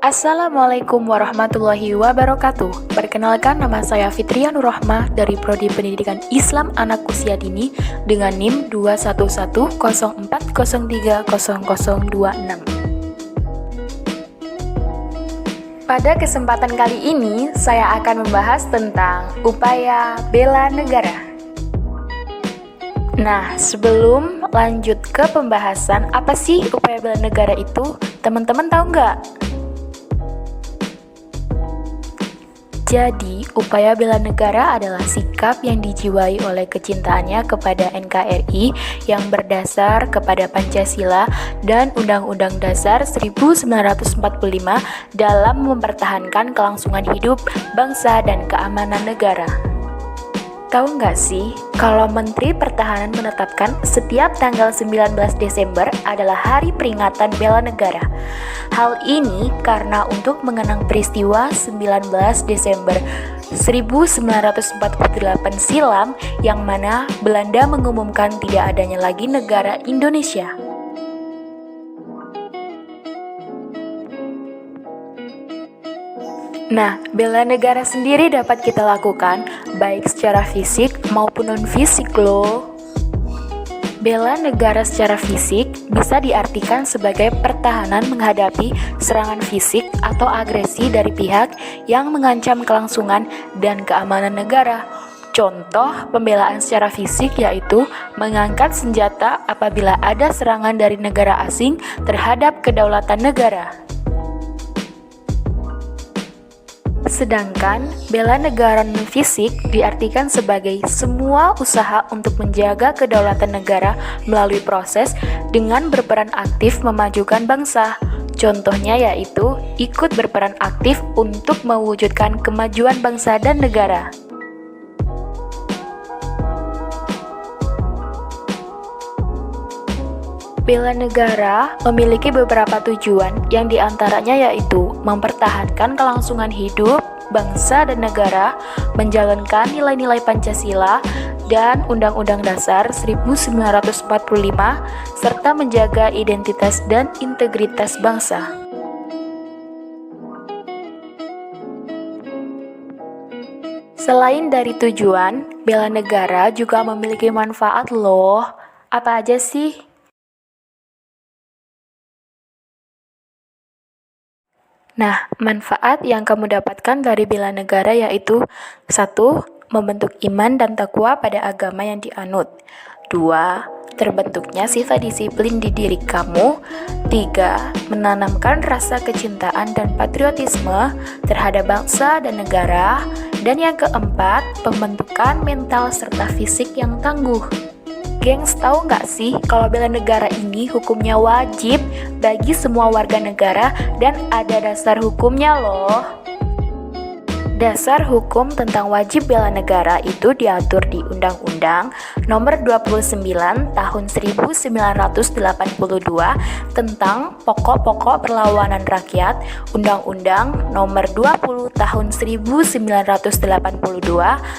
Assalamualaikum warahmatullahi wabarakatuh. Perkenalkan, nama saya Fitria Nurrohmah dari Prodi Pendidikan Islam Anak Usia Dini dengan NIM 21104030026. Pada kesempatan kali ini, saya akan membahas tentang upaya bela negara. Nah, sebelum lanjut ke pembahasan, apa sih upaya bela negara itu? Teman-teman tahu nggak? Jadi, upaya bela negara adalah sikap yang dijiwai oleh kecintaannya kepada NKRI yang berdasar kepada Pancasila dan Undang-Undang Dasar 1945 dalam mempertahankan kelangsungan hidup bangsa dan keamanan negara. Tahu nggak sih, kalau Menteri Pertahanan menetapkan setiap tanggal 19 Desember adalah Hari Peringatan Bela Negara. Hal ini karena untuk mengenang peristiwa 19 Desember 1948 silam yang mana Belanda mengumumkan tidak adanya lagi negara Indonesia. Nah, bela negara sendiri dapat kita lakukan baik secara fisik maupun non-fisik loh. Bela negara secara fisik bisa diartikan sebagai pertahanan menghadapi serangan fisik atau agresi dari pihak yang mengancam kelangsungan dan keamanan negara. Contoh pembelaan secara fisik yaitu mengangkat senjata apabila ada serangan dari negara asing terhadap kedaulatan negara. Sedangkan bela negara non-fisik diartikan sebagai semua usaha untuk menjaga kedaulatan negara melalui proses dengan berperan aktif memajukan bangsa. Contohnya yaitu ikut berperan aktif untuk mewujudkan kemajuan bangsa dan negara. Bela negara memiliki beberapa tujuan yang diantaranya yaitu mempertahankan kelangsungan hidup bangsa dan negara, menjalankan nilai-nilai Pancasila dan Undang-Undang Dasar 1945, serta menjaga identitas dan integritas bangsa. Selain dari tujuan, bela negara juga memiliki manfaat loh. Apa aja sih? Nah, manfaat yang kamu dapatkan dari bela negara yaitu 1. Membentuk iman dan takwa pada agama yang dianut. 2. Terbentuknya sifat disiplin di diri kamu. 3. Menanamkan rasa kecintaan dan patriotisme terhadap bangsa dan negara. Dan yang keempat, pembentukan mental serta fisik yang tangguh. Gengs, tahu nggak sih kalau bela negara ini hukumnya wajib bagi semua warga negara dan ada dasar hukumnya loh. Dasar hukum tentang wajib bela negara itu diatur di Undang-Undang Nomor 29 Tahun 1982 tentang Pokok-pokok Perlawanan Rakyat, Undang-Undang Nomor 20 Tahun 1982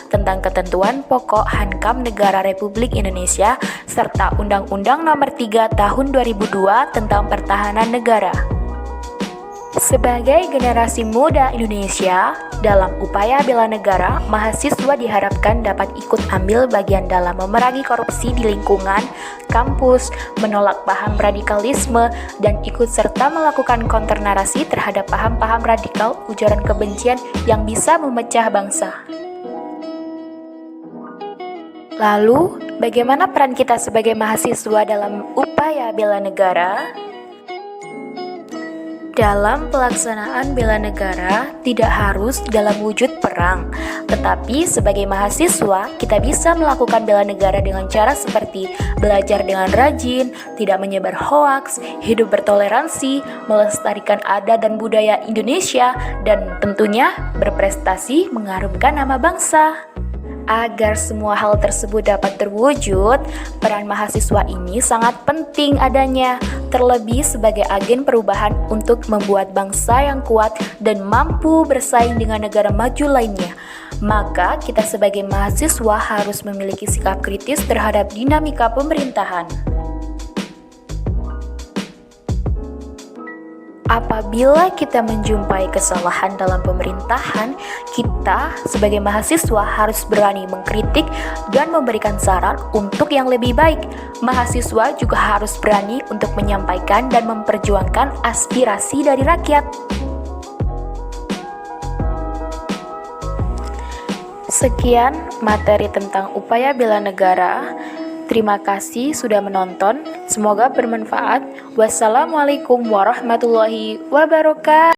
tentang Ketentuan Pokok Hankam Negara Republik Indonesia, serta Undang-Undang Nomor 3 Tahun 2002 tentang Pertahanan Negara. Sebagai generasi muda Indonesia, dalam upaya bela negara, mahasiswa diharapkan dapat ikut ambil bagian dalam memerangi korupsi di lingkungan, kampus, menolak paham radikalisme, dan ikut serta melakukan counter narasi terhadap paham-paham radikal ujaran kebencian yang bisa memecah bangsa. Lalu, bagaimana peran kita sebagai mahasiswa dalam upaya bela negara? Dalam pelaksanaan bela negara tidak harus dalam wujud perang, tetapi sebagai mahasiswa kita bisa melakukan bela negara dengan cara seperti belajar dengan rajin, tidak menyebar hoaks, hidup bertoleransi, melestarikan adat dan budaya Indonesia, dan tentunya berprestasi mengharumkan nama bangsa. Agar semua hal tersebut dapat terwujud, peran mahasiswa ini sangat penting adanya, terlebih sebagai agen perubahan untuk membuat bangsa yang kuat dan mampu bersaing dengan negara maju lainnya. Maka kita sebagai mahasiswa harus memiliki sikap kritis terhadap dinamika pemerintahan. Apabila kita menjumpai kesalahan dalam pemerintahan, kita sebagai mahasiswa harus berani mengkritik dan memberikan saran untuk yang lebih baik. Mahasiswa juga harus berani untuk menyampaikan dan memperjuangkan aspirasi dari rakyat. Sekian materi tentang upaya bela negara. Terima kasih sudah menonton. Semoga bermanfaat. Wassalamualaikum warahmatullahi wabarakatuh.